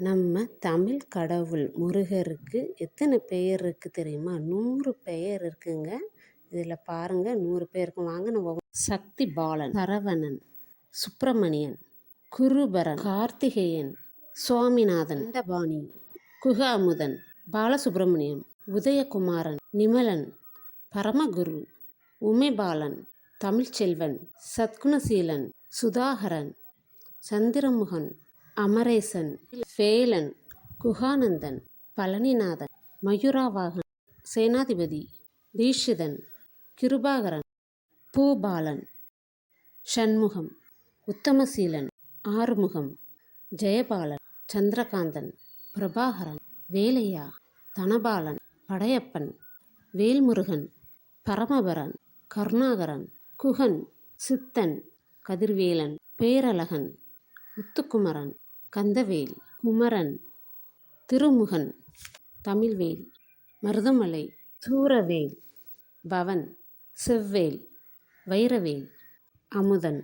நம்ம தமிழ் கடவுள் முருகருக்கு எத்தனை பெயர் இருக்குது தெரியுமா? 100 பெயர் இருக்குங்க. இதில் பாருங்கள், 100 பேருக்கும் வாங்க நம்ம சக்தி பாலன், சரவணன், சுப்பிரமணியன், குருபரன், கார்த்திகேயன், சுவாமிநாதன், தண்டபாணி, குகாமுதன், பாலசுப்பிரமணியம், உதயகுமாரன், நிமலன், பரமகுரு, உமைபாலன், தமிழ்ச்செல்வன், சத்குணசீலன், சுதாகரன், சந்திரமுகன், அமரேசன், வேலன், குகானந்தன், பழனிநாதன், மயூராவாகன், சேனாதிபதி, தீட்சிதன், கிருபாகரன், பூபாலன், ஷண்முகம், உத்தமசீலன், ஆறுமுகம், ஜெயபாலன், சந்திரகாந்தன், பிரபாகரன், வேலையா, தனபாலன், படையப்பன், வேல்முருகன், பரமபரன், கருணாகரன், குகன், சித்தன், கதிர்வேலன், பேரழகன், முத்துக்குமரன், கந்தவேல், குமரன், திருமுகன், தமிழ்வேல், மருதமலை, சூரவேல், பவன், செவ்வேல், வைரவேல், அமுதன்.